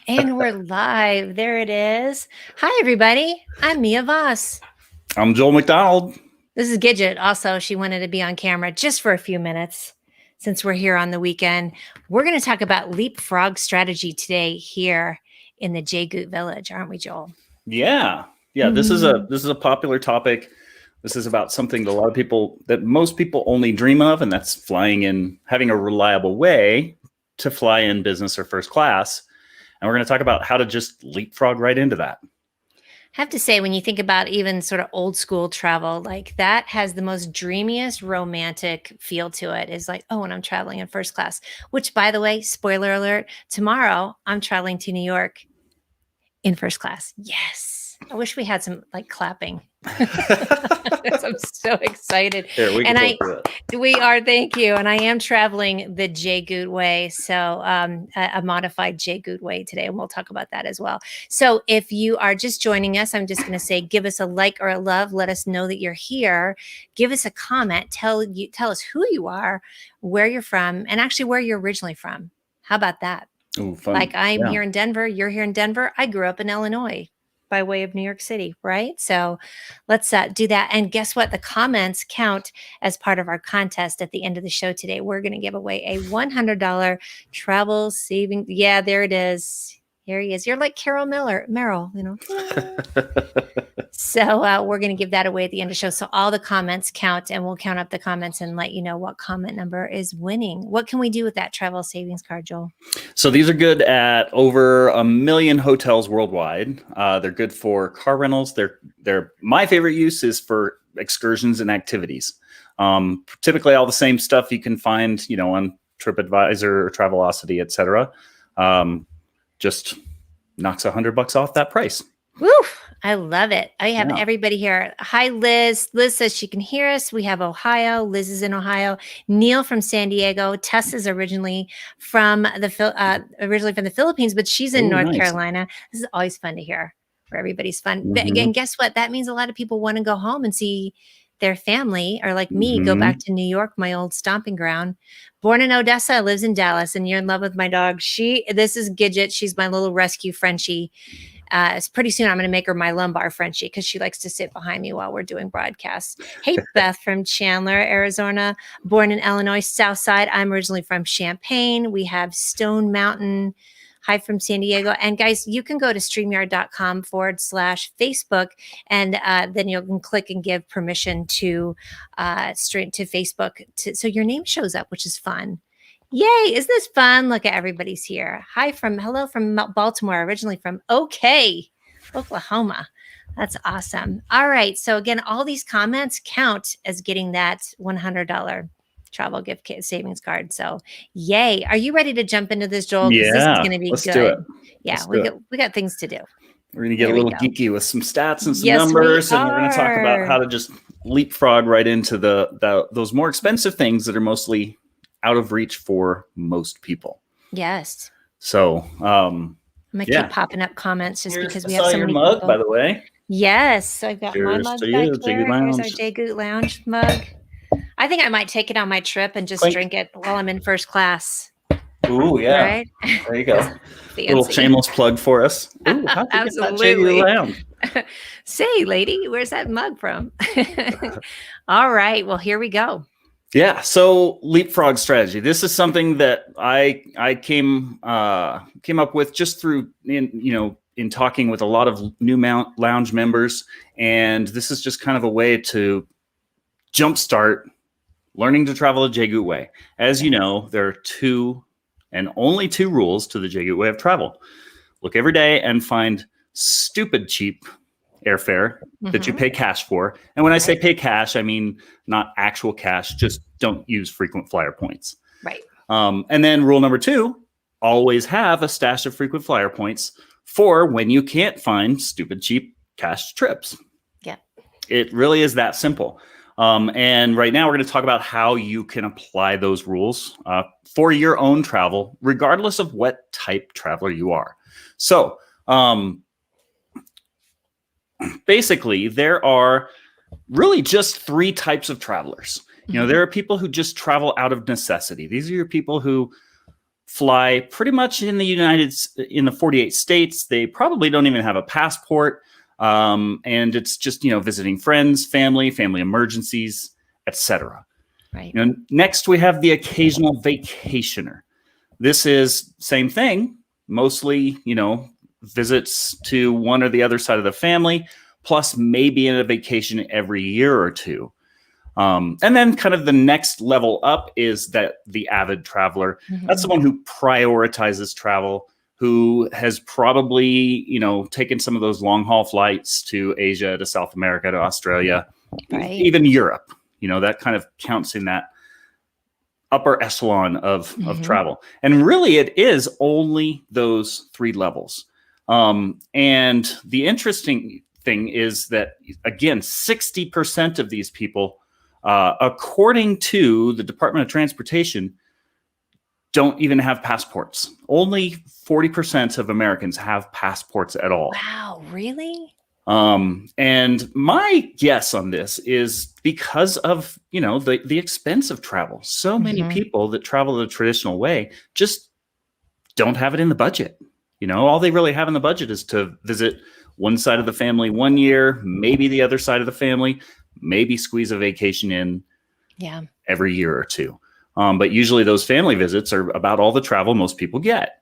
And we're live. There it is. Hi, everybody. I'm Mia Voss. I'm Joel McDonald. This is Gidget. Also, she wanted to be on camera just for a few minutes since we're here on the weekend. We're going to talk about Leapfrog Strategy today here in the jGood Village, aren't we, Joel? Yeah. This is a popular topic. This is about something that most people only dream of, and that's flying in, having a reliable way to fly in business or first class. And we're going to talk about how to just leapfrog right into that. I have to say, when you think about even sort of old school travel, like that has the most dreamiest romantic feel to it. Is like, oh, when I'm traveling in first class, which, by the way, spoiler alert, tomorrow I'm traveling to New York in first class. Yes. I wish we had some like clapping. I'm so excited. Here, we can we are, thank you. And I am traveling the jgoodway. So a modified jgoodway today. And we'll talk about that as well. So if you are just joining us, I'm just going to say, give us a like or a love. Let us know that you're here. Give us a comment. Tell us who you are, where you're from, and actually where you're originally from. How about that? Ooh, fun. Like I'm here in Denver. You're here in Denver. I grew up in Illinois by way of New York City, right? So let's do that. And guess what? The comments count as part of our contest at the end of the show today. We're going to give away a $100 travel saving. Yeah, there it is. Here he is. You're like Merrill, you know. So we're going to give that away at the end of the show. So all the comments count, and we'll count up the comments and let you know what comment number is winning. What can we do with that travel savings card, Joel? So these are good at over 1 million hotels worldwide. They're good for car rentals. They're my favorite use is for excursions and activities. Typically all the same stuff you can find, on TripAdvisor or Travelocity, etc. Just knocks $100 off that price. Woo! I love it. I have everybody here. Hi, Liz. Liz says she can hear us. We have Ohio. Liz is in Ohio. Neil from San Diego. Tess is originally from the Philippines, but she's in North Carolina. This is always fun to hear where everybody's fun. Mm-hmm. But again, guess what? That means a lot of people want to go home and see their family, or like me, go back to New York, my old stomping ground. Born in Odessa, lives in Dallas, and you're in love with my dog. This is Gidget. She's my little rescue Frenchie. Pretty soon I'm going to make her my lumbar Frenchie because she likes to sit behind me while we're doing broadcasts. Hey, Beth from Chandler, Arizona, born in Illinois, South Side. I'm originally from Champaign. We have Stone Mountain. Hi from San Diego. And guys, you can go to StreamYard.com/Facebook, and then you can click and give permission to stream to Facebook. So your name shows up, which is fun. Yay, isn't this fun? Look at everybody's here. Hello from Baltimore, originally from Oklahoma. That's awesome. All right. So again, all these comments count as getting that $100 travel gift kit savings card. So yay. Are you ready to jump into this, Joel? Yeah. This is going to be good. Do it. Yeah, we got things to do. We're going to get a little geeky with some stats and some numbers, and we're going to talk about how to just leapfrog right into those more expensive things that are mostly out of reach for most people. Yes. So I'm gonna keep popping up comments just because we have so many mug, people. By the way. Yes, so I've got my mug back there. Here's our jGood Lounge mug. I think I might take it on my trip and just drink it while I'm in first class. Ooh, yeah. Right? There you go. Little shameless plug for us. Ooh, absolutely. Say, lady, where's that mug from? All right. Well, here we go. Yeah. So Leapfrog Strategy. This is something that I came up with just through in talking with a lot of new lounge members, and this is just kind of a way to jumpstart learning to travel a jGood way. As you know, there are 2 and only 2 rules to the jGood way of travel. Look every day and find stupid cheap airfare that you pay cash for. And when I say pay cash, I mean not actual cash, just don't use frequent flyer points. Right. And then rule number 2, always have a stash of frequent flyer points for when you can't find stupid cheap cash trips. Yeah. It really is that simple. And right now we're going to talk about how you can apply those rules for your own travel, regardless of what type traveler you are. So, basically, there are really just 3 types of travelers. There are people who just travel out of necessity. These are your people who fly pretty much in the 48 states. They probably don't even have a passport. And it's just, visiting friends, family emergencies, etc. Right. Next we have the occasional vacationer. This is same thing, mostly, visits to one or the other side of the family, plus maybe in a vacation every year or two. And then kind of the next level up is that the avid traveler. That's someone who prioritizes travel, who has probably, taken some of those long haul flights to Asia, to South America, to Australia, even Europe. That kind of counts in that upper echelon of travel. And really it is only those 3 levels. And the interesting thing is that, again, 60% of these people, according to the Department of Transportation, don't even have passports. Only 40% of Americans have passports at all. Wow, really? And my guess on this is because of, the expense of travel. So many people that travel the traditional way just don't have it in the budget. All they really have in the budget is to visit one side of the family one year, maybe the other side of the family, maybe squeeze a vacation in every year or two. But usually those family visits are about all the travel most people get.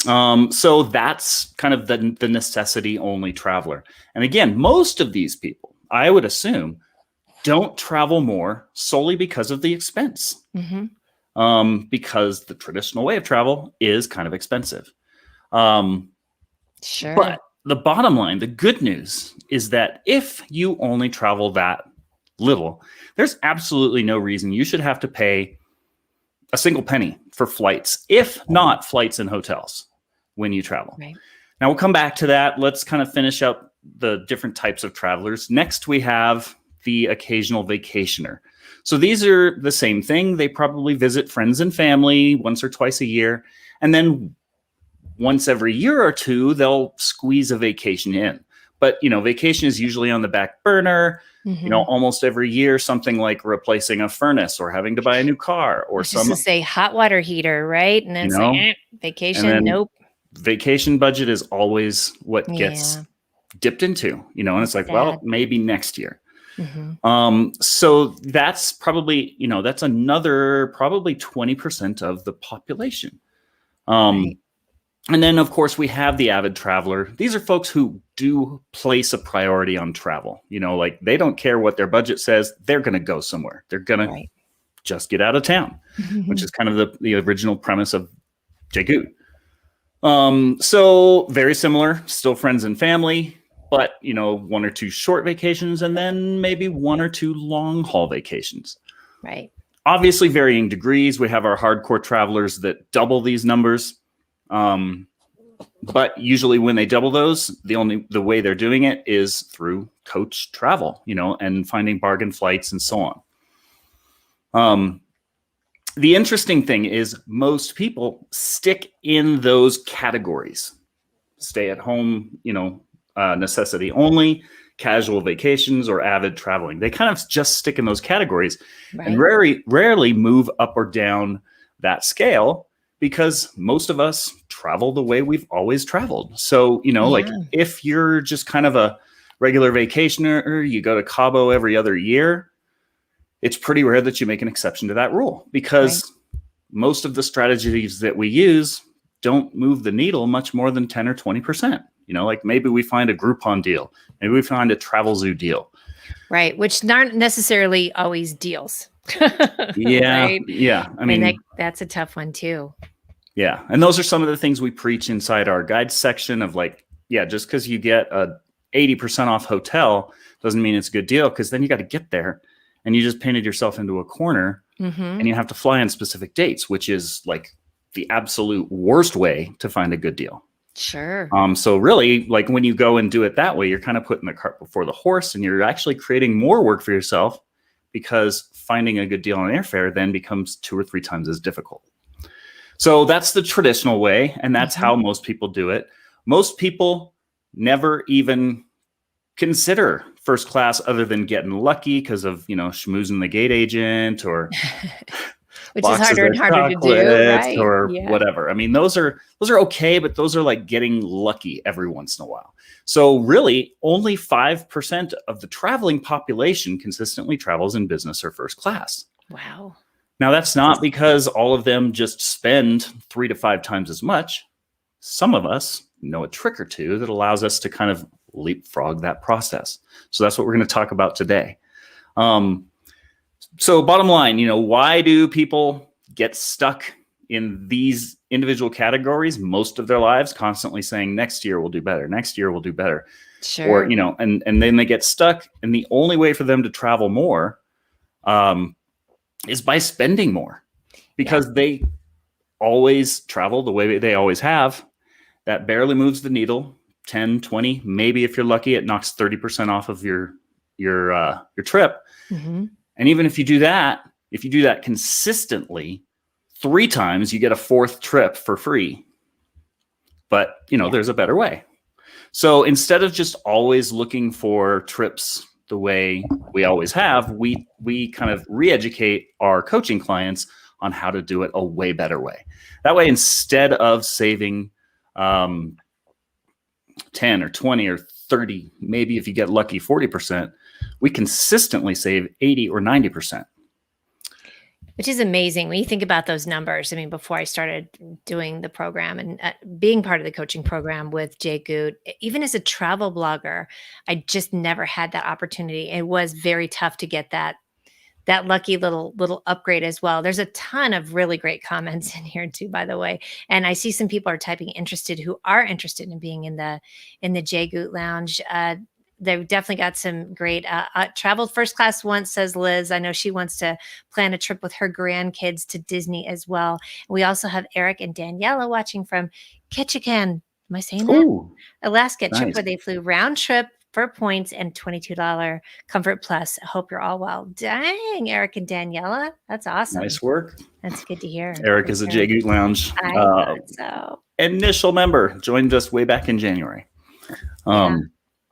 So that's kind of the necessity only traveler. And again, most of these people, I would assume, don't travel more solely because of the expense. Because the traditional way of travel is kind of expensive. Sure. But the bottom line, the good news is that if you only travel that little, there's absolutely no reason you should have to pay a single penny for flights, if not flights and hotels, when you travel. Right. Now we'll come back to that. Let's kind of finish up the different types of travelers. Next, we have the occasional vacationer. So these are the same thing. They probably visit friends and family once or twice a year. And then once every year or two, they'll squeeze a vacation in. But, vacation is usually on the back burner. Almost every year, something like replacing a furnace or having to buy a new car or just to say hot water heater, right? And then say, vacation, nope. Vacation budget is always what gets dipped into, and it's like, well, maybe next year. So that's probably, that's another probably 20% of the population. And then, of course, we have the avid traveler. These are folks who do place a priority on travel. Like they don't care what their budget says. They're going to go somewhere. They're going to just get out of town, which is kind of the original premise of jgood. So very similar, still friends and family, but, 1 or 2 short vacations and then maybe 1 or 2 long haul vacations. Right. Obviously varying degrees. We have our hardcore travelers that double these numbers. But usually when they double those, the way they're doing it is through coach travel, and finding bargain flights and so on. The interesting thing is most people stick in those categories. Stay at home, necessity only, casual vacations, or avid traveling. They kind of just stick in those categories and rarely move up or down that scale, because most of us travel the way we've always traveled. So, like if you're just kind of a regular vacationer, you go to Cabo every other year, it's pretty rare that you make an exception to that rule, because most of the strategies that we use don't move the needle much more than 10 or 20%. Like maybe we find a Groupon deal, maybe we find a Travel Zoo deal. Right, which aren't necessarily always deals. Yeah. I mean, that's a tough one too. Yeah. And those are some of the things we preach inside our guides section of like, just because you get a 80% off hotel doesn't mean it's a good deal, because then you got to get there and you just painted yourself into a corner and you have to fly on specific dates, which is like the absolute worst way to find a good deal. Sure. So really, like when you go and do it that way, you're kind of putting the cart before the horse, and you're actually creating more work for yourself, because finding a good deal on airfare then becomes 2 or 3 times as difficult. So that's the traditional way, and that's how most people do it. Most people never even consider first class other than getting lucky because of, schmoozing the gate agent or Which is boxes harder and of harder to do, chocolates right? or Yeah. whatever. I mean, those are okay, but those are like getting lucky every once in a while. So really, only 5% of the traveling population consistently travels in business or first class. Wow. Now, that's not because all of them just spend 3 to 5 times as much. Some of us know a trick or two that allows us to kind of leapfrog that process. So that's what we're going to talk about today. So bottom line, why do people get stuck in these individual categories most of their lives, constantly saying next year we'll do better, next year we'll do better? Sure. Or, and then they get stuck. And the only way for them to travel more is by spending more, because they always travel the way they always have. That barely moves the needle. 10, 20, maybe if you're lucky, it knocks 30% off of your trip. Mm-hmm. And even if you do that consistently 3 times, you get a 4th trip for free. But, there's a better way. So instead of just always looking for trips the way we always have, we kind of re-educate our coaching clients on how to do it a way better way. That way, instead of saving 10 or 20 or 30, maybe if you get lucky, 40%, we consistently save 80 or 90%. Which is amazing when you think about those numbers. I mean, before I started doing the program and being part of the coaching program with Jay Good, even as a travel blogger, I just never had that opportunity. It was very tough to get that lucky little upgrade as well. There's a ton of really great comments in here too, by the way. And I see some people are typing interested who are interested in being in the Jay Goot Lounge. They've definitely got some great traveled first class once, says Liz. I know she wants to plan a trip with her grandkids to Disney as well. We also have Eric and Daniela watching from Ketchikan. Am I saying that? Ooh, Alaska trip nice. where they flew round trip for points and $22 Comfort Plus. I hope you're all well. Dang, Eric and Daniela. That's awesome. Nice work. That's good to hear. Eric is a Jay Goot Lounge I thought so. initial member, joined us way back in January.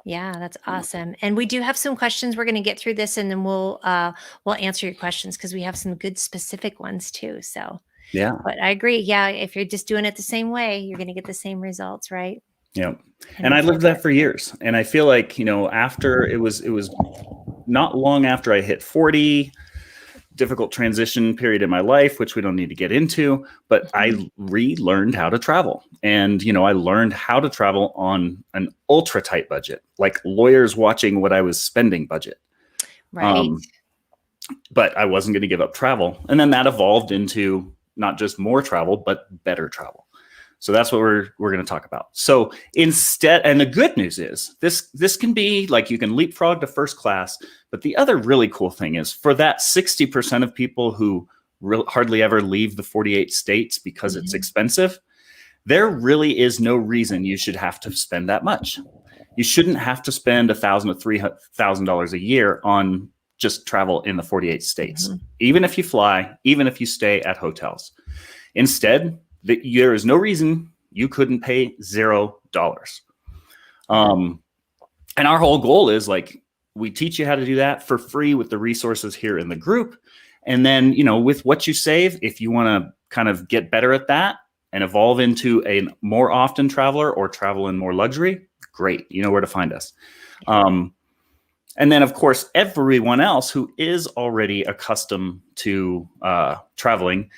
Yeah, that's awesome. And we do have some questions. We're going to get through this and then we'll answer your questions because we have some good specific ones too. So yeah, but I agree. Yeah, if you're just doing it the same way, you're going to get the same results, right? Yeah. And I lived that for years. And I feel like, after it was not long after I hit 40, difficult transition period in my life, which we don't need to get into, but I relearned how to travel. And, I learned how to travel on an ultra tight budget, like lawyers watching what I was spending budget. Right. But I wasn't going to give up travel. And then that evolved into not just more travel, but better travel. So that's what we're going to talk about. So instead, and the good news is this can be like, you can leapfrog to first class, but the other really cool thing is for that 60% of people who hardly ever leave the 48 states because it's expensive, there really is no reason you should have to spend that much. You shouldn't have to spend $1,000 to $3,000 a year on just travel in the 48 states, even if you fly, even if you stay at hotels. Instead, there is no reason you couldn't pay $0. And our whole goal is like, we teach you how to do that for free with the resources here in the group. And then, with what you save, if you want to kind of get better at that and evolve into a more often traveler or travel in more luxury, great. You know where to find us. And then, of course, everyone else who is already accustomed to traveling,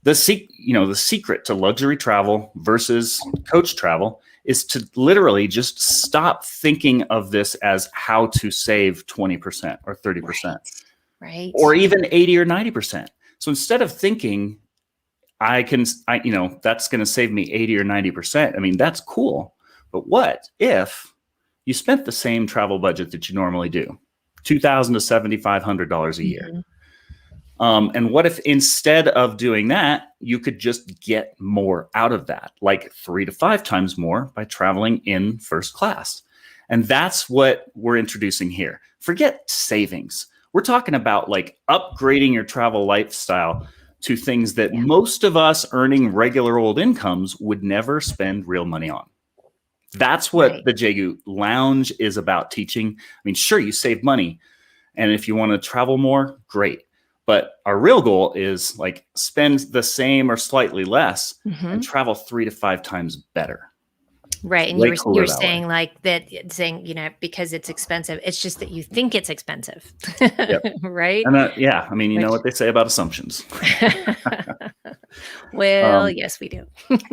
the secret to luxury travel versus coach travel is to literally just stop thinking of this as how to save 20% or 30%, right, or even 80 or 90%. So instead of thinking that's going to save me 80 or 90%, I mean, that's cool. But what if you spent the same travel budget that you normally do, $2,000 to $7,500 a year? And what if instead of doing that, you could just get more out of that, like 3 to 5 times more by traveling in first class? And that's what we're introducing here. Forget savings. We're talking about like upgrading your travel lifestyle to things that most of us earning regular old incomes would never spend real money on. That's what the Jay Goot Lounge is about teaching. I mean, sure, you save money. And if you want to travel more, great. But our real goal is like spend the same or slightly less and Mhm. travel 3 to 5 times better. Right, It's and you way were cooler that way. saying like that, saying, because it's expensive, it's just that you think it's expensive. Yep. Right? And yeah, I mean, you know Which what they say about assumptions. Well, Um, yes, we do.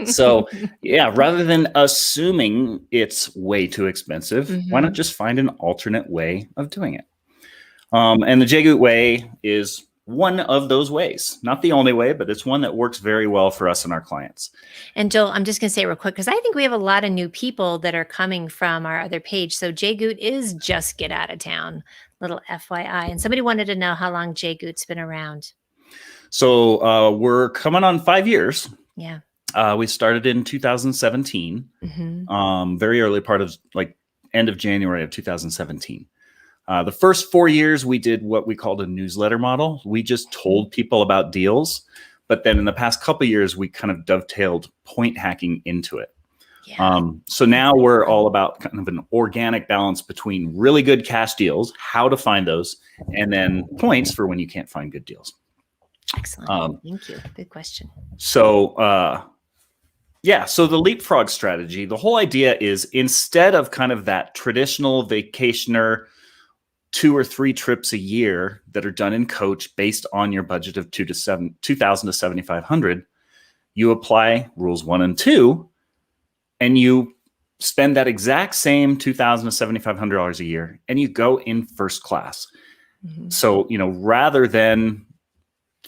so yeah, rather than assuming it's way too expensive, why not Mhm. just find an alternate way of doing it? And the jgood way is one of those ways, not the only way, but it's one that works very well for us and our clients. And Joel, I'm just gonna say real quick, because I think we have a lot of new people that are coming from our other page. So jgood is just get out of town, little FYI. And somebody wanted to know how long jgood's been around. So we're coming on 5 years. Yeah. We started in 2017, Mhm. very early part of like end of January of 2017. The first 4 years, we did what we called a newsletter model. We just told people about deals. But then in the past couple of years, we kind of dovetailed point hacking into it. Yeah. So now we're all about kind of an organic balance between really good cash deals, how to find those, and then points for when you can't find good deals. Excellent. Thank you. Good question. So yeah, so the leapfrog strategy, the whole idea is instead of kind of that traditional vacationer 2 or 3 trips a year that are done in coach based on your budget of 2,000 to 7,500, you apply rules 1 and 2, and you spend that exact same $2,000 to $7,500 a year, and you go in first class. Mhm. So, rather than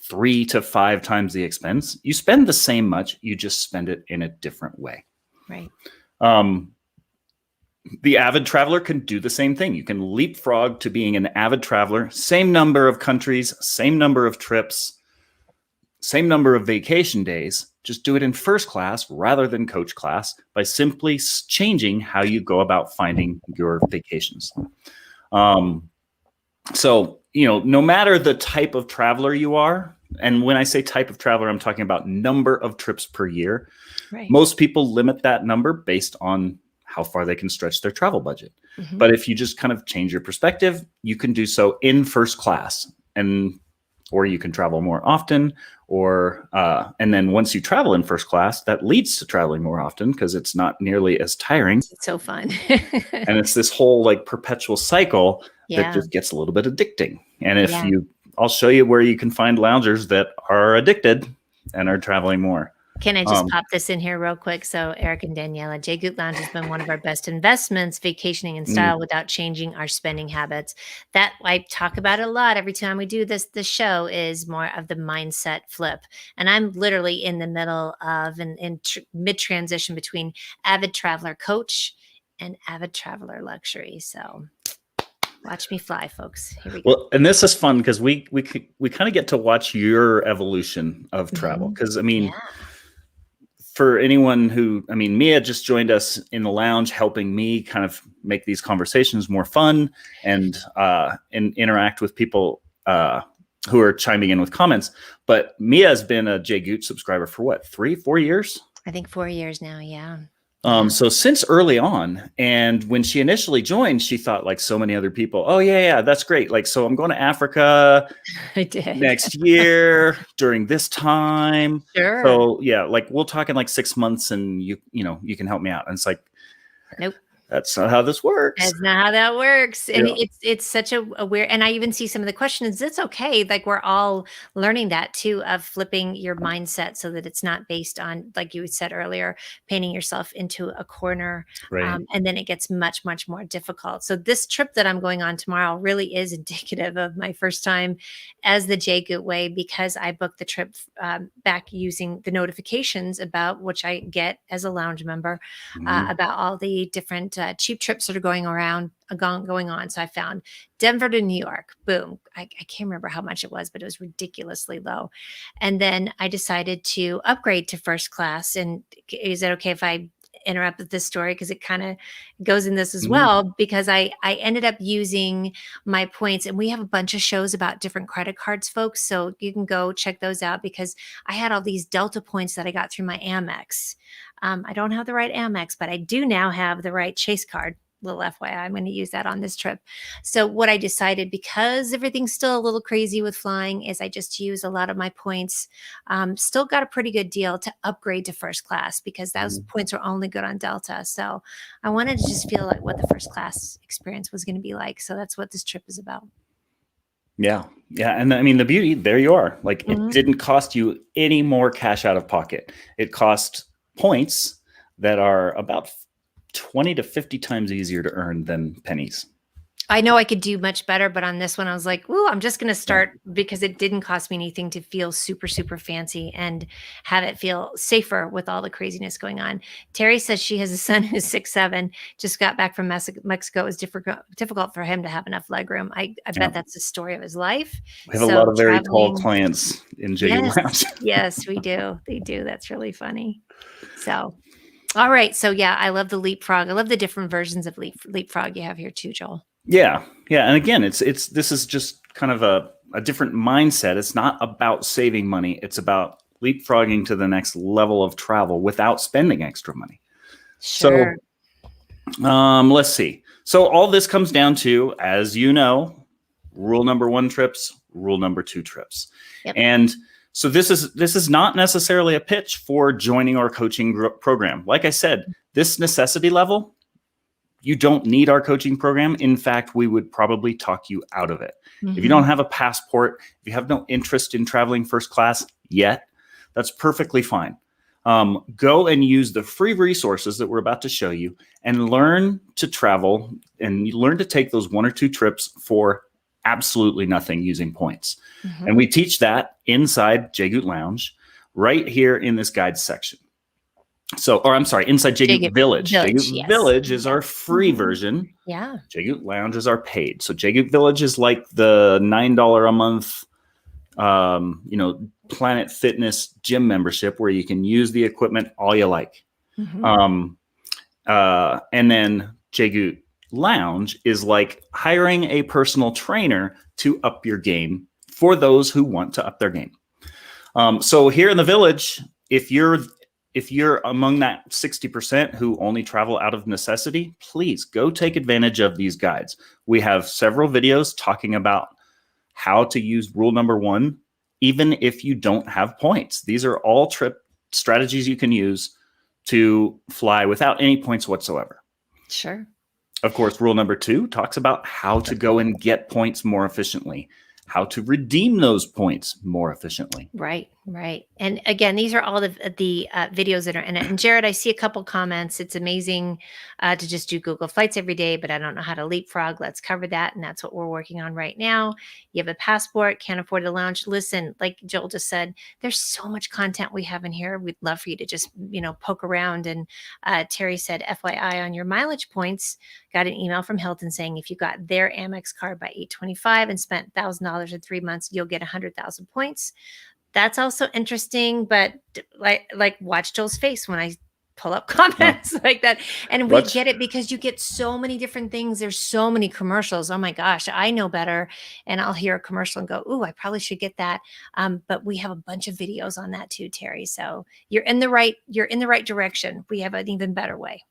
3 to 5 times the expense, you spend the same much, you just spend it in a different way. Right. The avid traveler can do the same thing. You can leapfrog to being an avid traveler, same number of countries, same number of trips, same number of vacation days. Just do it in first class rather than coach class by simply changing how you go about finding your vacations. So, no matter the type of traveler you are, and when I say type of traveler, I'm talking about number of trips per year. Right. Most people limit that number based on how far they can stretch their travel budget. Mhm. But if you just kind of change your perspective, you can do so in first class, or you can travel more often, and then once you travel in first class, that leads to traveling more often because it's not nearly as tiring. It's so fun. And it's this whole like perpetual cycle that Yeah. just gets a little bit addicting. And Yeah. I'll show you where you can find loungers that are addicted and are traveling more. Can I just pop this in here real quick? So Eric and Daniela, jgood Lounge has been one of our best investments, vacationing in style without changing our spending habits. That I talk about a lot every time we do this. The show is more of the mindset flip. And I'm literally in the middle of mid transition between avid traveler coach and avid traveler luxury. So watch me fly, folks. Here we go. Well, and this is fun because we kind of get to watch your evolution of travel. Mhm. Because Yeah. for anyone Mia just joined us in the lounge, helping me kind of make these conversations more fun and interact with people who are chiming in with comments. But Mia has been a jgood subscriber for what, 3-4 years? I think 4 years now. Yeah. So since early on, and when she initially joined, she thought like so many other people, oh yeah, that's great. Like, so I'm going to Africa I did. next year during this time. Sure. So yeah, like we'll talk in like 6 months and you can help me out. And it's like, Nope. that's not how this works. That's not how that works. And Yeah. it's such a weird, and I even see some of the questions. It's okay. Like we're all learning that too, of flipping your mindset so that it's not based on, like you said earlier, painting yourself into a corner. Right. And then it gets much, much more difficult. So this trip that I'm going on tomorrow really is indicative of my first time as the jgood way, because I booked the trip back using the notifications about which I get as a lounge member about all the different cheap trips that are going on. So I found Denver to New York. Boom. I can't remember how much it was, but it was ridiculously low. And then I decided to upgrade to first class. And is it okay if I interrupt with this story? Because it kind of goes in this as well, because I ended up using my points, and we have a bunch of shows about different credit cards, folks. So you can go check those out, because I had all these Delta points that I got through my Amex. I don't have the right Amex, but I do now have the right Chase card. little FYI, I'm going to use that on this trip. So what I decided, because everything's still a little crazy with flying, is I just use a lot of my points. Still got a pretty good deal to upgrade to first class, because those points are only good on Delta. So I wanted to just feel like what the first class experience was going to be like. So that's what this trip is about. Yeah. Yeah. And I mean, the beauty, there you are. Like, it didn't cost you any more cash out of pocket. It cost points that are about 20 to 50 times easier to earn than pennies. I know I could do much better, but on this one, I was like, ooh, I'm just going to start, because it didn't cost me anything to feel super, super fancy and have it feel safer with all the craziness going on. Terry says she has a son who's 6'7", just got back from Mexico. It was difficult for him to have enough legroom. I bet that's the story of his life. We have a lot of very tall clients in JGood Lounge. Yes, we do. They do. That's really funny. So, all right. So yeah, I love the Leapfrog. I love the different versions of Leapfrog you have here too, Joel. Yeah. Yeah. And again, this is just kind of a different mindset. It's not about saving money. It's about leapfrogging to the next level of travel without spending extra money. Sure. So, let's see. So all this comes down to, as you know, rule number 1 trips, rule number 2 trips. Yep. And so this is not necessarily a pitch for joining our coaching program. Like I said, this necessity level, you don't need our coaching program. In fact, we would probably talk you out of it. If you don't have a passport, if you have no interest in traveling first class yet, that's perfectly fine. Go and use the free resources that we're about to show you and learn to travel and learn to take those 1 or 2 trips for absolutely nothing using points. And we teach that inside JGood Lounge right here in this guide section. So, or I'm sorry, inside JGood Village. JGood Village is our free version. Yeah. JGood Lounge is our paid. So JGood Village is like the $9 a month, Planet Fitness gym membership where you can use the equipment all you like. And then JGood Lounge is like hiring a personal trainer to up your game for those who want to up their game. So here in the Village, if you're among that 60% who only travel out of necessity, please go take advantage of these guides. We have several videos talking about how to use rule number 1, even if you don't have points. These are all trip strategies you can use to fly without any points whatsoever. Sure. Of course, rule number 2 talks about how to go and get points more efficiently, how to redeem those points more efficiently. Right. And again, these are all the videos that are in it. And Jared, I see a couple comments. It's amazing to just do Google Flights every day, but I don't know how to leapfrog. Let's cover that. And that's what we're working on right now. You have a passport, can't afford a lounge. Listen, like Joel just said, there's so much content we have in here. We'd love for you to just, poke around. And Terry said, FYI, on your mileage points, got an email from Hilton saying if you got their Amex card by 8/25 and spent $1,000 in 3 months, you'll get 100,000 points. That's also interesting, but like watch Joel's face when I pull up comments like that. And we get it because you get so many different things. There's so many commercials. Oh my gosh, I know better. And I'll hear a commercial and go, ooh, I probably should get that. But we have a bunch of videos on that too, Terry. So you're in the right direction. We have an even better way.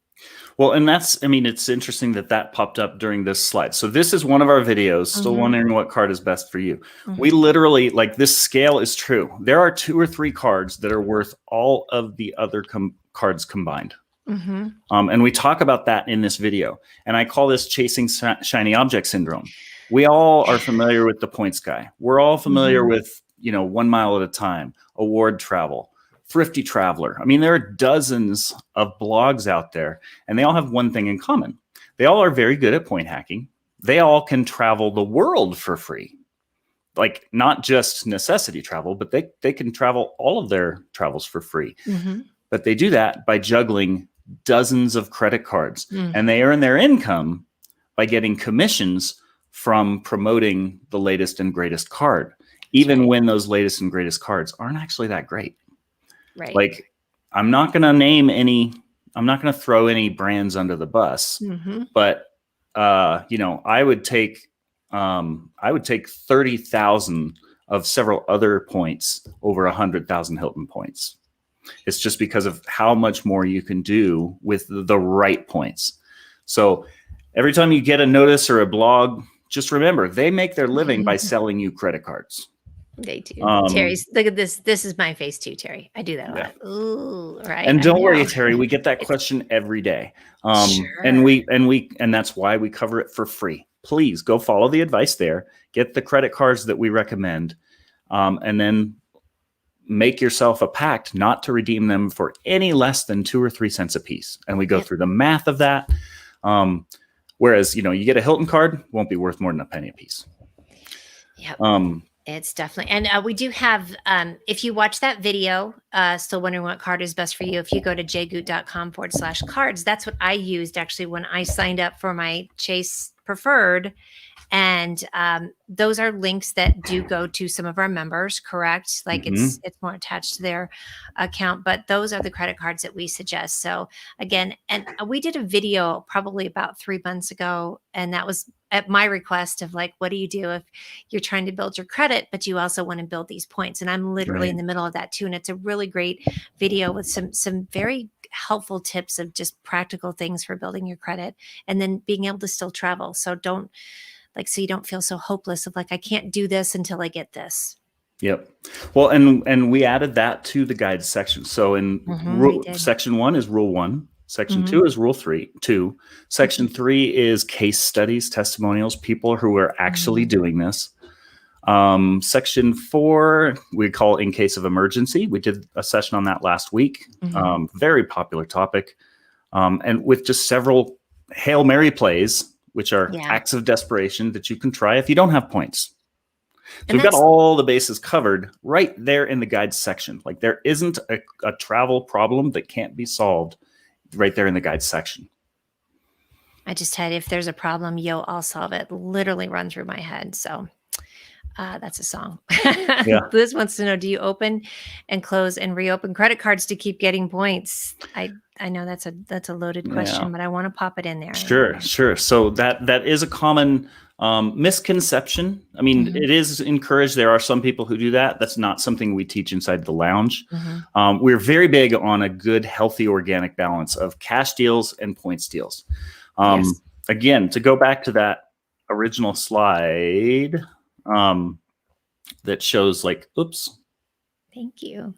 Well, and it's interesting that popped up during this slide. So this is one of our videos, still wondering what card is best for you. We literally, this scale is true. There are 2 or 3 cards that are worth all of the other cards combined. And we talk about that in this video. And I call this chasing shiny object syndrome. We all are familiar with the points guy. We're all familiar with, 1 mile at a time, award travel, Thrifty Traveler. I mean, there are dozens of blogs out there, and they all have one thing in common. They all are very good at point hacking. They all can travel the world for free. Like, not just necessity travel, but they can travel all of their travels for free. But they do that by juggling dozens of credit cards. And they earn their income by getting commissions from promoting the latest and greatest card, even when those latest and greatest cards aren't actually that great. Right. Like, I'm not going to throw any brands under the bus, but, I would take 30,000 of several other points over 100,000 Hilton points. It's just because of how much more you can do with the right points. So Every time you get a notice or a blog, just remember they make their living by selling you credit cards. They do. Terry's, look at this. This is my face too, Terry. I do that a lot. Ooh, right. And don't worry, Terry, we get that question every day. Sure. And that's why we cover it for free. Please go follow the advice there, get the credit cards that we recommend, and then make yourself a pact not to redeem them for any less than 2 or 3 cents a piece. And we go through the math of that. Whereas, you get a Hilton card, won't be worth more than a penny a piece. Yep. It's definitely, and we do have, if you watch that video, still wondering what card is best for you, if you go to jgood.com/cards, that's what I used actually when I signed up for my Chase Preferred. And those are links that do go to some of our members, correct? Like it's more attached to their account, but those are the credit cards that we suggest. So again, and we did a video probably about 3 months ago, and that was at my request of like, what do you do if you're trying to build your credit, but you also want to build these points? And I'm literally in the middle of that too. And it's a really great video with some very helpful tips of just practical things for building your credit and then being able to still travel. So so you don't feel so hopeless of like, I can't do this until I get this. Yep. Well, and we added that to the guides section. So in section 1 is rule 1. Section 2 is rule 2. Section 3 is case studies, testimonials, people who are actually doing this. Section 4, we call in case of emergency. We did a session on that last week. Very popular topic. And with just several Hail Mary plays, which are acts of desperation that you can try if you don't have points. So we've got all the bases covered right there in the guides section. Like there isn't a travel problem that can't be solved right there in the guides section. I just had, if there's a problem, I'll solve it. Literally run through my head. So that's a song. Liz wants to know, do you open and close and reopen credit cards to keep getting points? I know that's a loaded question, but I want to pop it in there. Sure. So that is a common misconception. I mean, it is encouraged. There are some people who do that. That's not something we teach inside the lounge. We're very big on a good, healthy, organic balance of cash deals and points deals. Again, to go back to that original slide that shows like, oops. Thank you.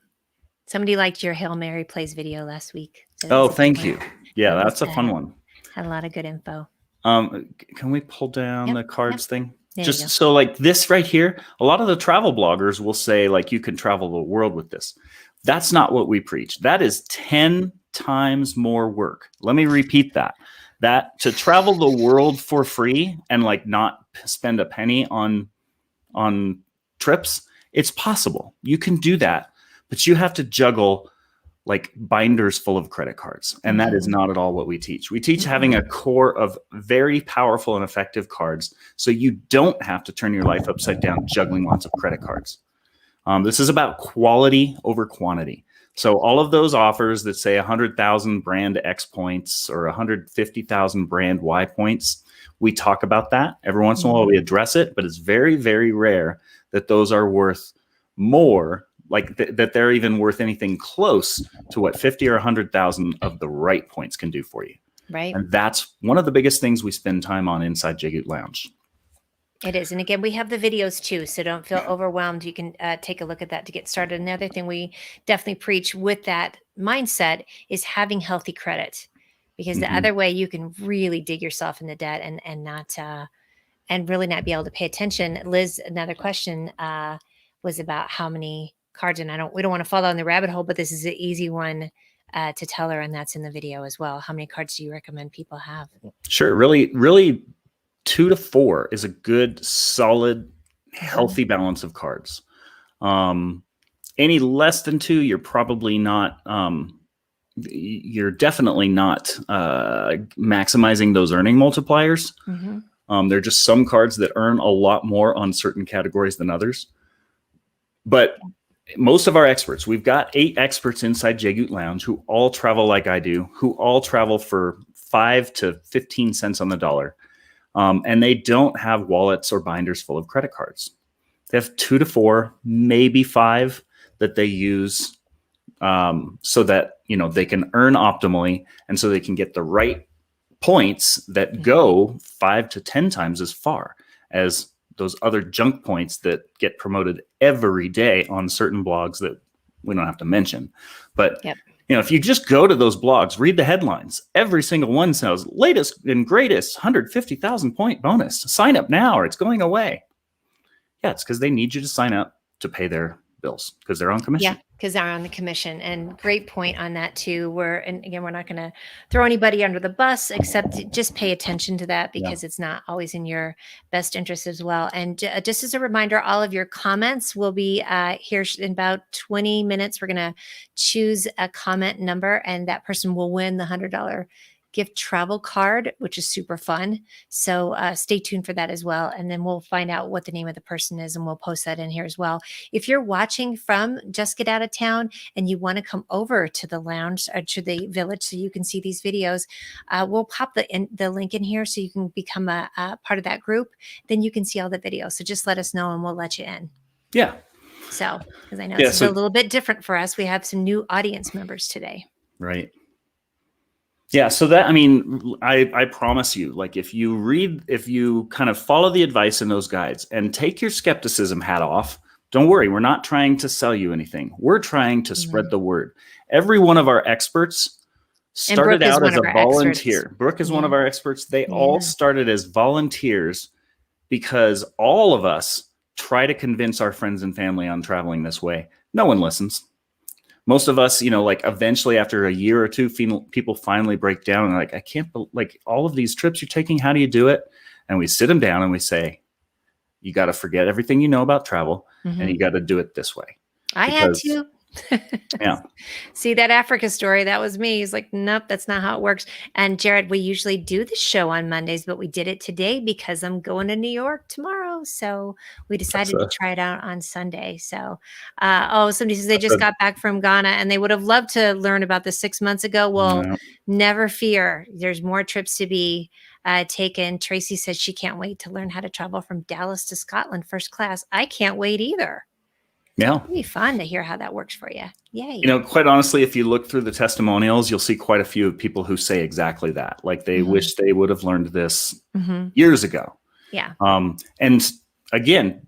Somebody liked your Hail Mary Plays video last week. So thank you. Yeah, that's a fun one. Had a lot of good info. Can we pull down the cards thing? Just so like this right here, a lot of the travel bloggers will say like you can travel the world with this. That's not what we preach. That is 10 times more work. Let me repeat that. That to travel the world for free and like not spend a penny on trips, it's possible. You can do that, but you have to juggle like binders full of credit cards. And that is not at all what we teach. We teach having a core of very powerful and effective cards so you don't have to turn your life upside down juggling lots of credit cards. This is about quality over quantity. So all of those offers that say 100,000 brand X points or 150,000 brand Y points, we talk about that. Every once in a while we address it, but it's very, very rare that those are worth more, like that they're even worth anything close to what 50 or 100,000 of the right points can do for you. Right. And that's one of the biggest things we spend time on inside JGood Lounge. It is. And again, we have the videos too, so don't feel overwhelmed. You can take a look at that to get started. Another thing we definitely preach with that mindset is having healthy credit, because the other way you can really dig yourself into debt and not and really not be able to pay attention. Liz, another question was about how many cards, and we don't want to fall down the rabbit hole, but this is an easy one to tell her, and that's in the video as well. How many cards do you recommend people have? Sure. Really 2 to 4 is a good, solid, healthy balance of cards. Any less than 2, you're probably not, you're definitely not maximizing those earning multipliers. There are just some cards that earn a lot more on certain categories than others. But most of our experts, we've got 8 experts inside JGood Lounge who all travel like I do, who all travel for 5 to 15 cents on the dollar. And they don't have wallets or binders full of credit cards. They have 2 to 4, maybe 5 that they use so that, they can earn optimally and so they can get the right points that go 5 to 10 times as far as those other junk points that get promoted every day on certain blogs that we don't have to mention. But if you just go to those blogs, read the headlines, every single one says latest and greatest 150,000 point bonus. Sign up now or it's going away. Yeah, it's because they need you to sign up to pay their bills because they're on commission. Yeah, because they're on the commission. And great point on that too. And again, we're not going to throw anybody under the bus, except just pay attention to that because it's not always in your best interest as well. And just as a reminder, all of your comments will be here in about 20 minutes. We're going to choose a comment number and that person will win the $100 gift travel card, which is super fun. So stay tuned for that as well. And then we'll find out what the name of the person is and we'll post that in here as well. If you're watching from Just Get Out of Town and you want to come over to the lounge or to the village so you can see these videos, we'll pop the link in here so you can become a part of that group. Then you can see all the videos. So just let us know and we'll let you in. Yeah. So, because I know it's a little bit different for us. We have some new audience members today. Right. Yeah. So that, I mean, I promise you, like if you kind of follow the advice in those guides and take your skepticism hat off, don't worry. We're not trying to sell you anything. We're trying to spread the word. Every one of our experts started out as a volunteer. Brooke is one of our experts. They all started as volunteers because all of us try to convince our friends and family on traveling this way. No one listens. Most of us, like eventually after a year or two, people finally break down and like, I can't, like all of these trips you're taking, how do you do it? And we sit them down and we say, you got to forget everything you know about travel and you got to do it this way. I had to. Yeah. See that Africa story? That was me. He's like, nope, that's not how it works. And Jared, we usually do the show on Mondays, but we did it today because I'm going to New York tomorrow. So we decided to try it out on Sunday. So, somebody says they just got back from Ghana and they would have loved to learn about this 6 months ago. Well, never fear. There's more trips to be taken. Tracy says she can't wait to learn how to travel from Dallas to Scotland first class. I can't wait either. Yeah. It'd be fun to hear how that works for you. Yay. Quite honestly, if you look through the testimonials, you'll see quite a few people who say exactly that. Like they wish they would have learned this years ago. Yeah. And again,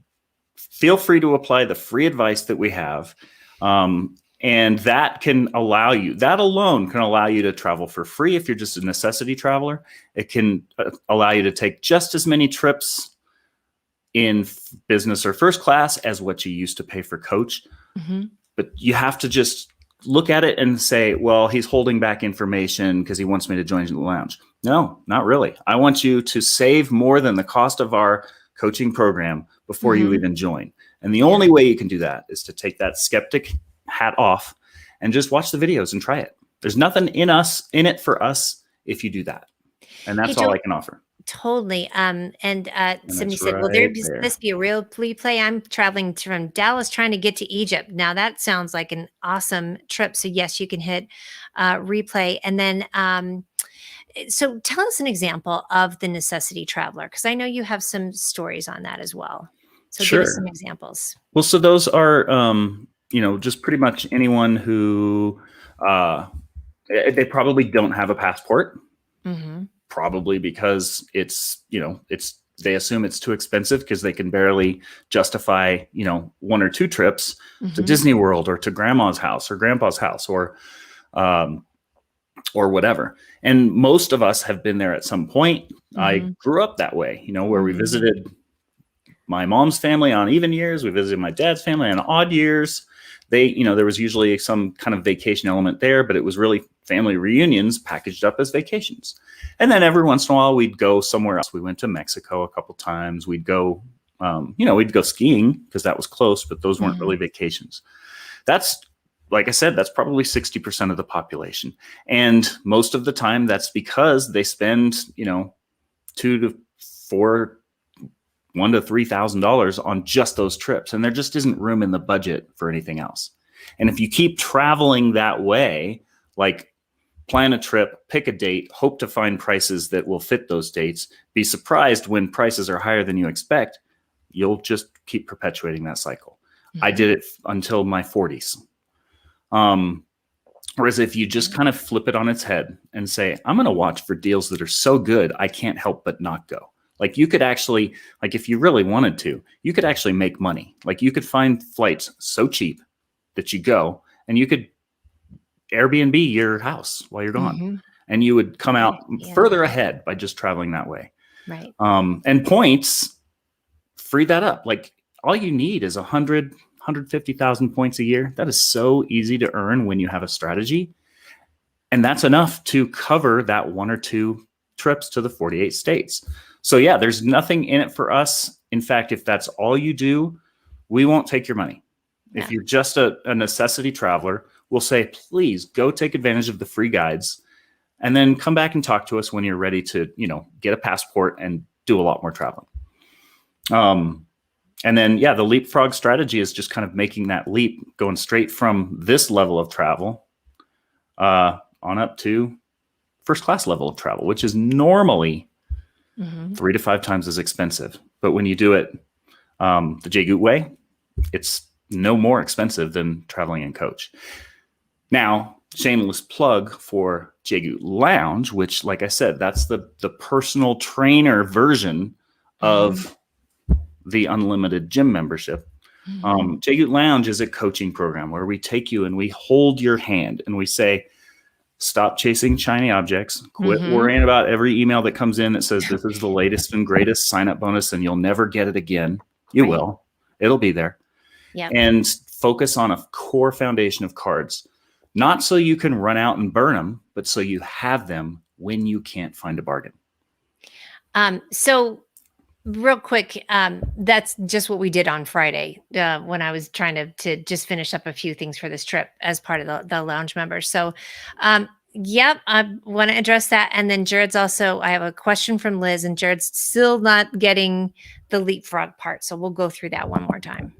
feel free to apply the free advice that we have. And that alone can allow you to travel for free if you're just a necessity traveler. It can allow you to take just as many trips in business or first class as what you used to pay for coach. But you have to just look at it and say, well, he's holding back information because he wants me to join the lounge. No, not really. I want you to save more than the cost of our coaching program before you even join. And the only way you can do that is to take that skeptic hat off and just watch the videos and try it. There's nothing in it for us if you do that. And that's all I can offer. Totally. Somebody said, will this be a real replay? I'm traveling from Dallas trying to get to Egypt. Now that sounds like an awesome trip. So yes, you can hit replay. And then, so tell us an example of the necessity traveler, because I know you have some stories on that as well. So give us some examples. Well, so those are, just pretty much anyone who, they probably don't have a passport. Probably because they assume it's too expensive because they can barely justify, 1 or 2 trips to Disney World or to grandma's house or grandpa's house or whatever. And most of us have been there at some point. I grew up that way, where we visited my mom's family on even years. We visited my dad's family on odd years. There was usually some kind of vacation element there, but it was really family reunions packaged up as vacations. And then every once in a while we'd go somewhere else. We went to Mexico a couple times. We'd go, we'd go skiing because that was close, but those weren't really vacations. That's, like I said, that's probably 60% of the population. And most of the time that's because they spend, $1,000 to $3,000 on just those trips. And there just isn't room in the budget for anything else. And if you keep traveling that way, like plan a trip, pick a date, hope to find prices that will fit those dates, be surprised when prices are higher than you expect, you'll just keep perpetuating that cycle. I did it until my 40s. Whereas if you just kind of flip it on its head and say, I'm going to watch for deals that are so good, I can't help but not go. Like you could actually, like if you really wanted to, you could actually make money. Like you could find flights so cheap that you go and you could Airbnb your house while you're gone. Mm-hmm. And you would come out Yeah. further ahead by just traveling that way. Right. And points free that up. Like all you need is 150,000 points a year. That is so easy to earn when you have a strategy. And that's enough to cover that 1 or 2 trips to the 48 states. So yeah, there's nothing in it for us. In fact, if that's all you do, we won't take your money. Yeah. If you're just a necessity traveler, we'll say, please go take advantage of the free guides and then come back and talk to us when you're ready to, get a passport and do a lot more traveling. And then, yeah, the Leapfrog strategy is just kind of making that leap, going straight from this level of travel on up to first class level of travel, which is normally 3 to 5 times as expensive. But when you do it the jgoodway, it's no more expensive than traveling in coach. Now, shameless plug for jgood Lounge, which, like I said, that's the personal trainer version of the unlimited gym membership. jgood Lounge is a coaching program where we take you and we hold your hand and we say, stop chasing shiny objects, quit worrying about every email that comes in that says this is the latest and greatest sign-up bonus and you'll never get it again. You will. It'll be there. Yep. And focus on a core foundation of cards. Not so you can run out and burn them, but so you have them when you can't find a bargain. So real quick, that's just what we did on Friday when I was trying to just finish up a few things for this trip as part of the lounge members. So, yep, I want to address that. And then Jared's also, I have a question from Liz, and Jared's still not getting the Leapfrog part. So we'll go through that one more time.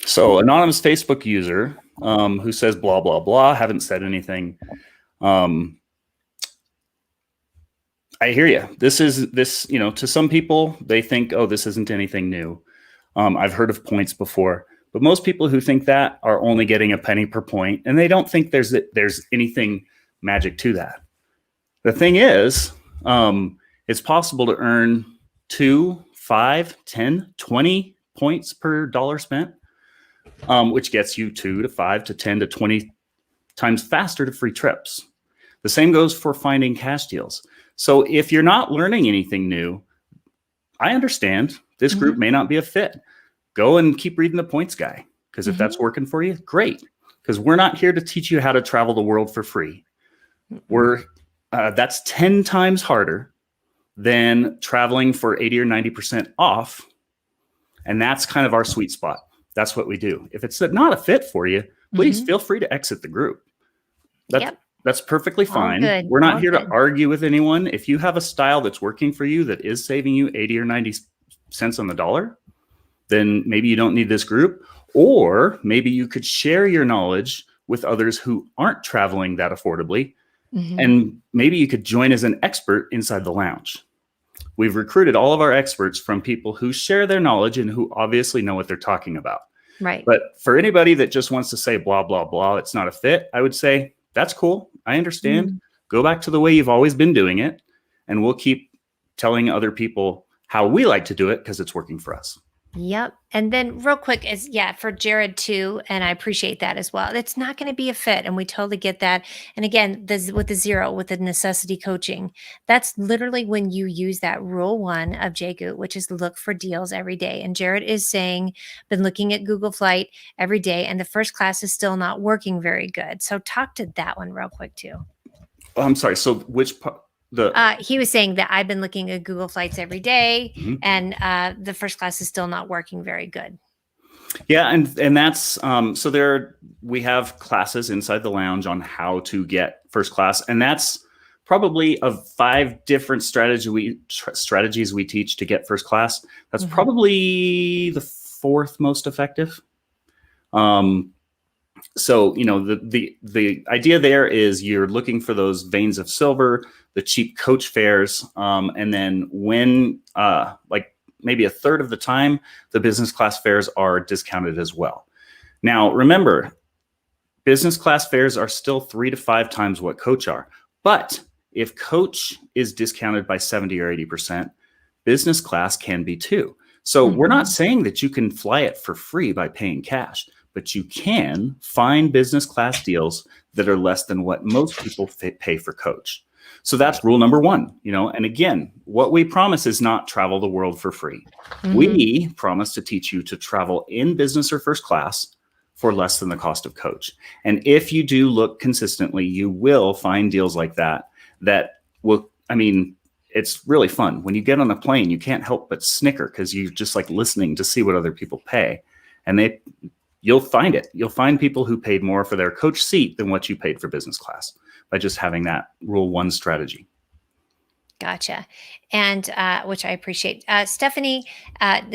So anonymous Facebook user who says blah, blah, blah, haven't said anything. I hear you. This, to some people, they think, oh, this isn't anything new. I've heard of points before, but most people who think that are only getting a penny per point, and they don't think there's anything magic to that. The thing is, it's possible to earn 2, 5, 10, 20 points per dollar spent, which gets you 2 to 5 to 10 to 20 times faster to free trips. The same goes for finding cash deals. So if you're not learning anything new, I understand this group may not be a fit. Go and keep reading the points guy, because if that's working for you, great. Because we're not here to teach you how to travel the world for free. That's 10 times harder than traveling for 80 or 90% off. And that's kind of our sweet spot. That's what we do. If it's not a fit for you, please feel free to exit the group. That's perfectly fine. We're not here to argue with anyone. If you have a style that's working for you that is saving you 80 or 90 cents on the dollar, then maybe you don't need this group. Or maybe you could share your knowledge with others who aren't traveling that affordably. And maybe you could join as an expert inside the lounge. We've recruited all of our experts from people who share their knowledge and who obviously know what they're talking about. Right. But for anybody that just wants to say blah, blah, blah, it's not a fit, I would say, that's cool. I understand. Go back to the way you've always been doing it. And we'll keep telling other people how we like to do it because it's working for us. Yep. And then real quick for Jared too. And I appreciate that as well. It's not going to be a fit. And we totally get that. And again, with the necessity coaching, that's literally when you use that rule 1 of jgood, which is look for deals every day. And Jared is saying, been looking at Google Flight every day and the first class is still not working very good. So talk to that one real quick too. I'm sorry. So which part? He was saying that I've been looking at Google Flights every day and the first class is still not working very good. Yeah. And that's, so we have classes inside the lounge on how to get first class. And that's probably of 5 different strategies we teach to get first class. That's probably the 4th most effective. So, the idea there is you're looking for those veins of silver, the cheap coach fares. And then when maybe a third of the time, the business class fares are discounted as well. Now, remember, business class fares are still 3 to 5 times what coach are. But if coach is discounted by 70 or 80%, business class can be too. So we're not saying that you can fly it for free by paying cash, but you can find business class deals that are less than what most people pay for coach. So that's rule number 1, and again, what we promise is not travel the world for free. We promise to teach you to travel in business or first class for less than the cost of coach. And if you do look consistently, you will find deals like that will, it's really fun. When you get on a plane, you can't help but snicker because you're just like listening to see what other people pay. And you'll find it. You'll find people who paid more for their coach seat than what you paid for business class by just having that rule 1 strategy. Gotcha. And which I appreciate. Stephanie,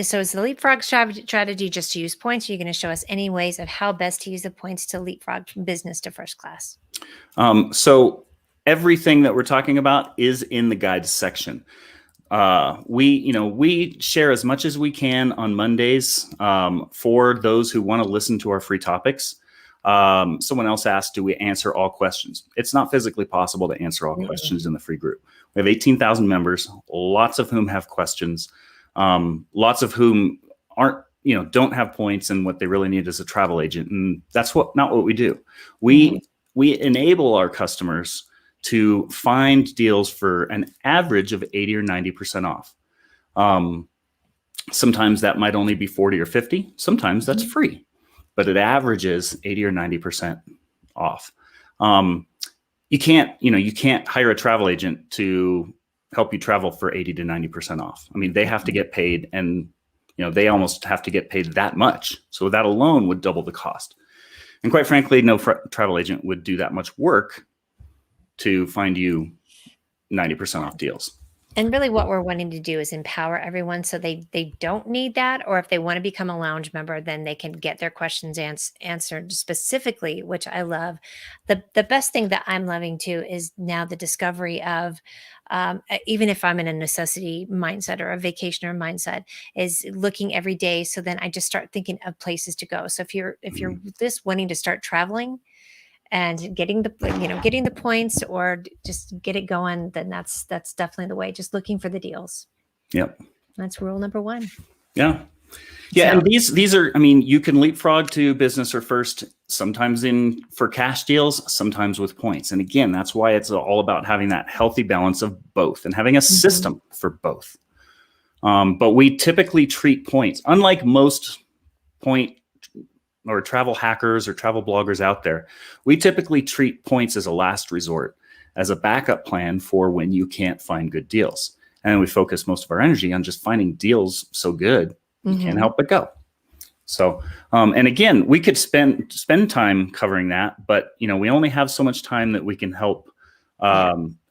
so is the Leapfrog strategy just to use points? Or are you going to show us any ways of how best to use the points to leapfrog from business to first class? So everything that we're talking about is in the guides section. We share as much as we can on Mondays for those who want to listen to our free topics. Someone else asked, do we answer all questions? It's not physically possible to answer all questions in the free group. We have 18,000 members, lots of whom have questions, lots of whom don't have points, and what they really need is a travel agent. And that's not what we do. We enable our customers to find deals for an average of 80 or 90% off. Sometimes that might only be 40 or 50. Sometimes that's free, but it averages 80 or 90% off. You can't hire a travel agent to help you travel for 80 to 90% off. They have to get paid, and they almost have to get paid that much. So that alone would double the cost. And quite frankly, no travel agent would do that much work to find you 90% off deals. And really what we're wanting to do is empower everyone so they don't need that, or if they want to become a lounge member, then they can get their questions answered specifically, which I love. The best thing that I'm loving too is now the discovery of, even if I'm in a necessity mindset or a vacationer mindset, is looking every day. So then I just start thinking of places to go. So if you're just wanting to start traveling and getting the points or just get it going, then that's definitely the way. Just looking for the deals. Yep. That's rule number 1. Yeah. Yeah. So, and these are, you can leapfrog to business or first, sometimes for cash deals, sometimes with points. And again, that's why it's all about having that healthy balance of both and having a system for both. But we typically treat points, unlike most point or travel hackers or travel bloggers out there, we typically treat points as a last resort, as a backup plan for when you can't find good deals. And we focus most of our energy on just finding deals so good, you can't help but go. So, and again, we could spend time covering that, but we only have so much time that we can help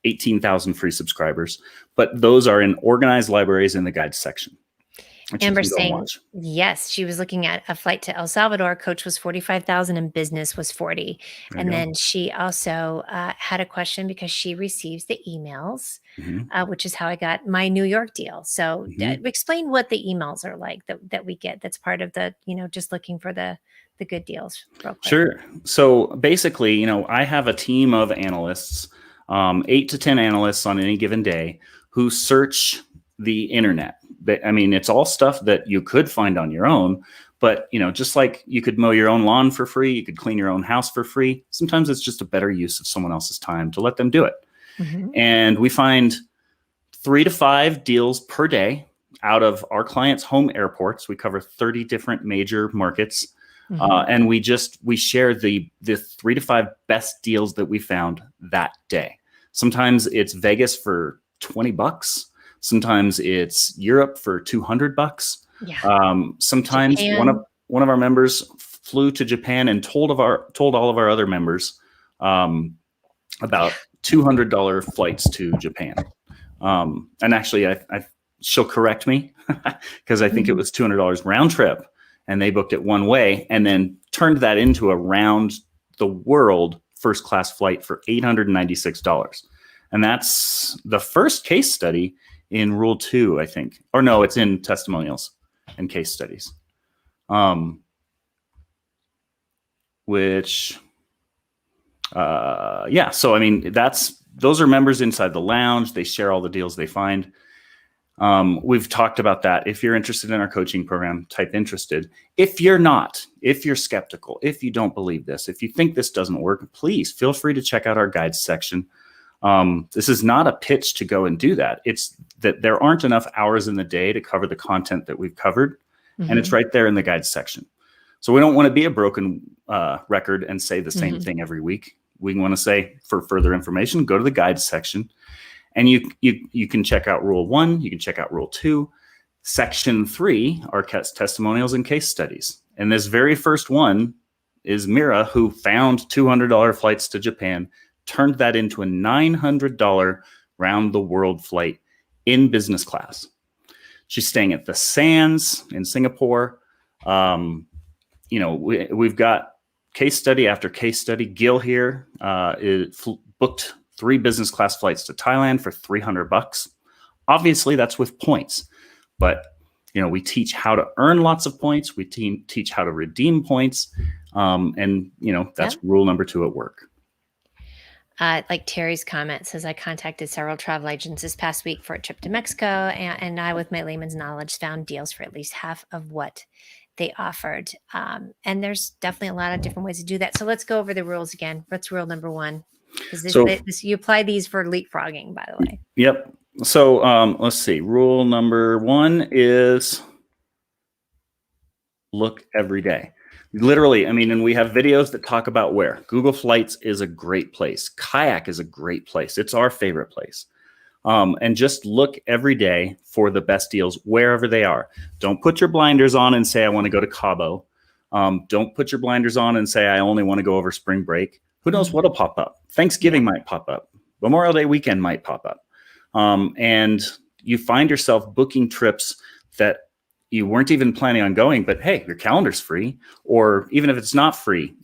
18,000 free subscribers, but those are in organized libraries in the guides section. Amber saying, yes, she was looking at a flight to El Salvador. Coach was 45,000 and business was 40. And then she also had a question because she receives the emails, which is how I got my New York deal. So explain what the emails are like that we get. That's part of the, just looking for the good deals. Real quick. Sure. So basically, I have a team of analysts, 8 to 10 analysts on any given day who search the internet. It's all stuff that you could find on your own, but just like you could mow your own lawn for free, you could clean your own house for free. Sometimes it's just a better use of someone else's time to let them do it. And we find 3 to 5 deals per day out of our clients' home airports. We cover 30 different major markets. And we share the 3 to 5 best deals that we found that day. Sometimes it's Vegas for $20. Sometimes it's Europe for $200. Yeah. Sometimes Japan. one of our members flew to Japan and told all of our other members about $200 flights to Japan. And actually, she'll correct me because I think it was $200 round trip, and they booked it one way and then turned that into a round the world first class flight for $896. And that's the first case study in Rule 2, I think. Or no, it's in testimonials and case studies. Which Yeah, so I mean, those are members inside the lounge. They share all the deals they find. We've talked about that. If you're interested in our coaching program, type interested. If you're not, if you're skeptical, if you don't believe this, if you think this doesn't work, please feel free to check out our guides section. This is not a pitch to go and do that. It's that there aren't enough hours in the day to cover the content that we've covered. And it's right there in the guides section. So we don't want to be a broken record and say the same thing every week. We want to say, for further information, go to the guides section. And you can check out Rule 1, you can check out Rule 2. Section 3 are testimonials and case studies. And this very first one is Mira, who found $200 flights to Japan, turned that into a $900 round the world flight in business class. She's staying at the Sands in Singapore. We've got case study after case study. Gil here booked 3 business class flights to Thailand for $300. Obviously, that's with points, but we teach how to earn lots of points. We teach how to redeem points, and that's rule number 2 at work. Like Terry's comment says, I contacted several travel agents this past week for a trip to Mexico, and I, with my layman's knowledge, found deals for at least half of what they offered. And there's definitely a lot of different ways to do that. So let's go over the rules again. What's rule number 1? Because you apply these for leapfrogging, by the way. Yep. So let's see. Rule number 1 is look every day. Literally, and we have videos that talk about where. Google Flights is a great place. Kayak is a great place. It's our favorite place. And just look every day for the best deals wherever they are. Don't put your blinders on and say, I want to go to Cabo. Don't put your blinders on and say, I only want to go over spring break. Who knows what'll pop up? Thanksgiving might pop up. Memorial Day weekend might pop up. And you find yourself booking trips that you weren't even planning on going, but hey, your calendar's free. Or even if it's not free.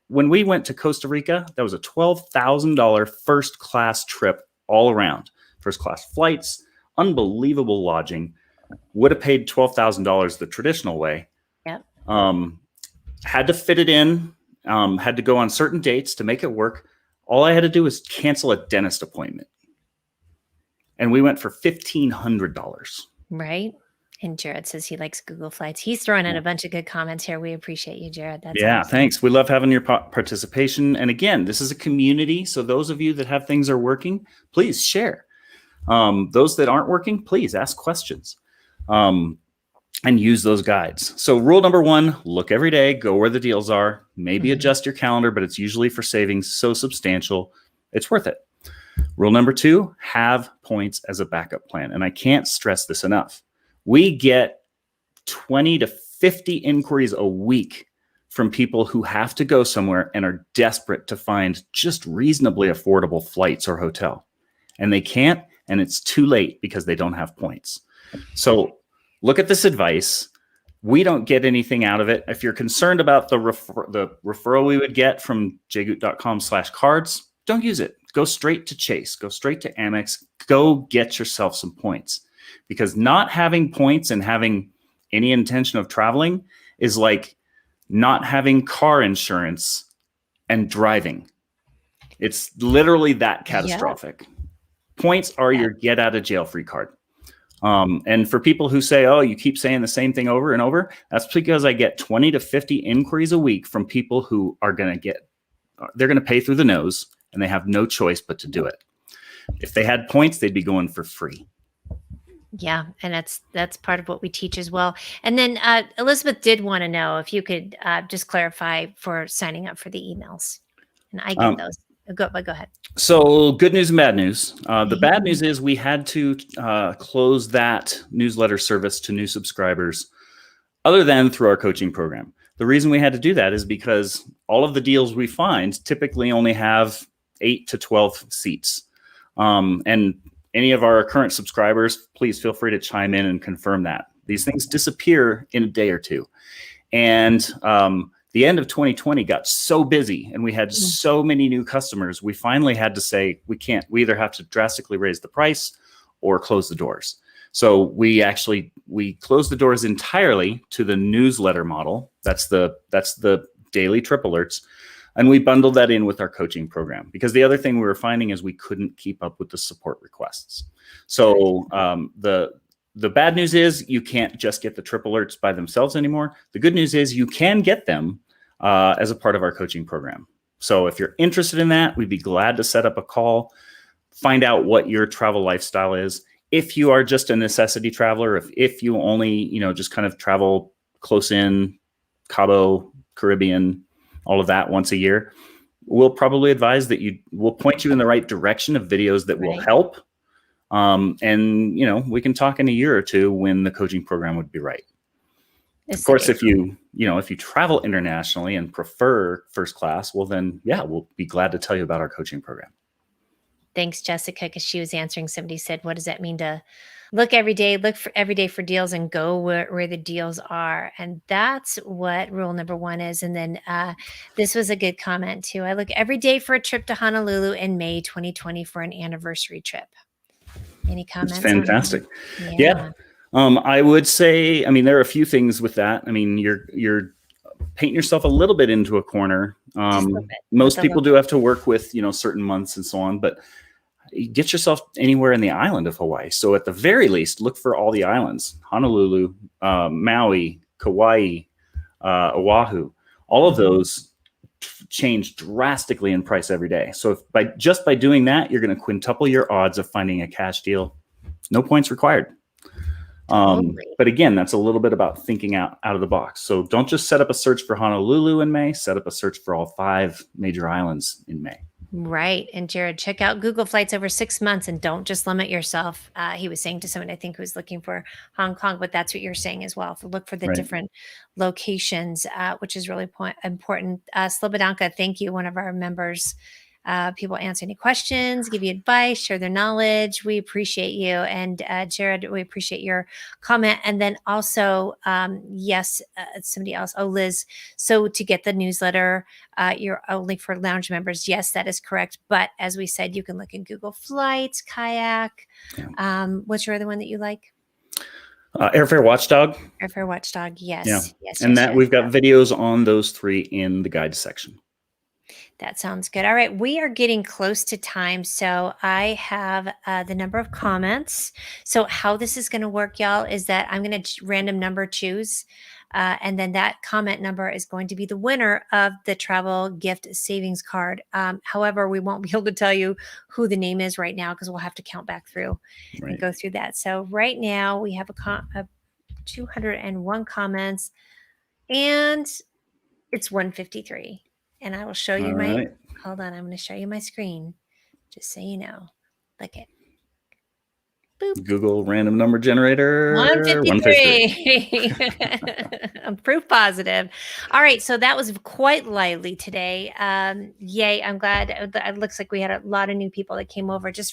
When we went to Costa Rica, that was a $12,000 first class trip all around. First class flights, unbelievable lodging. Would have paid $12,000 the traditional way. Yep. Had to fit it in. Had to go on certain dates to make it work. All I had to do was cancel a dentist appointment. And we went for $1,500. Right. And Jared says he likes Google Flights. He's throwing in a bunch of good comments here. We appreciate you, Jared. That's awesome. Thanks. We love having your participation. And again, this is a community. So those of you that have things are working, please share. Those that aren't working, please ask questions. And use those guides. So rule number 1, look every day, go where the deals are, maybe adjust your calendar, but it's usually for savings so substantial, it's worth it. Rule number 2, have points as a backup plan. And I can't stress this enough. We get 20 to 50 inquiries a week from people who have to go somewhere and are desperate to find just reasonably affordable flights or hotel. And they can't, and it's too late because they don't have points. So look at this advice. We don't get anything out of it. If you're concerned about the referral we would get from jgood.com/cards, don't use it. Go straight to Chase. Go straight to Amex. Go get yourself some points. Because not having points and having any intention of traveling is like not having car insurance and driving. It's literally that catastrophic. Yeah. Points are your get out of jail free card. And for people who say, oh, you keep saying the same thing over and over, that's because I get 20 to 50 inquiries a week from people who are going to they're going to pay through the nose and they have no choice but to do it. If they had points, they'd be going for free. Yeah. And that's part of what we teach as well. And then Elizabeth did want to know if you could just clarify for signing up for the emails. And I get those. Go ahead. So good news and bad news. The bad news is we had to close that newsletter service to new subscribers other than through our coaching program. The reason we had to do that is because all of the deals we find typically only have 8 to 12 seats. And any of our current subscribers, please feel free to chime in and confirm that. These things disappear in a day or two. And the end of 2020 got so busy and we had so many new customers, we finally had to say, we either have to drastically raise the price or close the doors. So we closed the doors entirely to the newsletter model. That's the daily trip alerts. And we bundled that in with our coaching program, because the other thing we were finding is we couldn't keep up with the support requests. So the bad news is you can't just get the trip alerts by themselves anymore. The good news is you can get them as a part of our coaching program. So if you're interested in that, we'd be glad to set up a call, find out what your travel lifestyle is. If you are just a necessity traveler, if you only, just kind of travel close in, Cabo, Caribbean, all of that once a year, we'll probably advise that we'll point you in the right direction of videos that will help. And, we can talk in a year or two when the coaching program would be right. Of course, if you travel internationally and prefer first class, well then, we'll be glad to tell you about our coaching program. Thanks, Jessica, because she was answering. Somebody said, what does that mean to look every day for deals and go where the deals are? And that's what rule number 1 is. And then this was a good comment too. I look every day for a trip to Honolulu in May 2020 for an anniversary trip. Any comments? That's fantastic. Yeah. I would say, there are a few things with that. You're painting yourself a little bit into a corner. Most people do have to work with, certain months and so on, but get yourself anywhere in the island of Hawaii. So at the very least, look for all the islands: Honolulu, Maui, Kauai, Oahu. All of those change drastically in price every day. So just by doing that, you're going to quintuple your odds of finding a cash deal. No points required. But again, that's a little bit about thinking out of the box. So don't just set up a search for Honolulu in May, set up a search for all 5 major islands in May. Right. And Jared, check out Google Flights over 6 months and don't just limit yourself. He was saying to someone, I think, who was looking for Hong Kong, but that's what you're saying as well. Look for the different locations, which is really important. Slobodanka, thank you. One of our members. People answer any questions, give you advice, share their knowledge. We appreciate you. And Jared, we appreciate your comment. And then also, somebody else. Oh, Liz. So to get the newsletter, you're only for lounge members. Yes, that is correct. But as we said, you can look in Google Flights, Kayak. What's your other one that you like? Airfare Watchdog. Airfare Watchdog. Yes. Yeah. Yes. And we've got videos on those 3 in the guide section. That sounds good. All right. We are getting close to time. So I have the number of comments. So how this is going to work, y'all, is that I'm going to random number choose. And then that comment number is going to be the winner of the travel gift savings card. However, we won't be able to tell you who the name is right now because we'll have to count back through and go through that. So right now we have a 201 comments and it's 153. And I will show you hold on, I'm going to show you my screen, just so you know. Look it. Boop. Google random number generator. 153. I'm proof positive. All right. So that was quite lively today. Yay. I'm glad. It looks like we had a lot of new people that came over just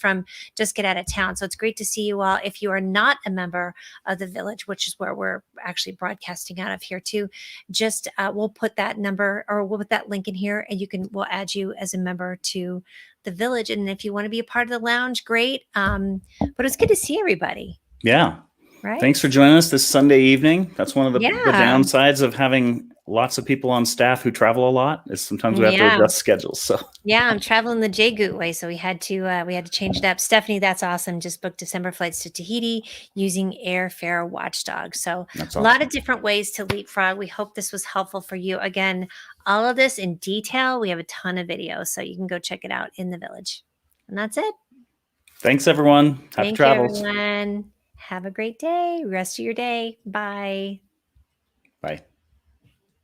get out of town. So it's great to see you all. If you are not a member of the village, which is where we're actually broadcasting out of here too, just we'll put that number or we'll put that link in here and we'll add you as a member to the village. And if you want to be a part of the lounge, great. But it's good to see everybody. Yeah. Right. Thanks for joining us this Sunday evening. That's one of the downsides of having lots of people on staff who travel a lot is sometimes we have to adjust schedules. So I'm traveling the jgoodway, so we had to change it up. Stephanie, that's awesome. Just booked December flights to Tahiti using Airfare Watchdog. So a lot of different ways to leapfrog. We hope this was helpful for you. Again, all of this in detail. We have a ton of videos, so you can go check it out in the village. And that's it. Thanks, everyone. Happy travels. Thank you, everyone. Have a great day. Rest of your day. Bye. Bye.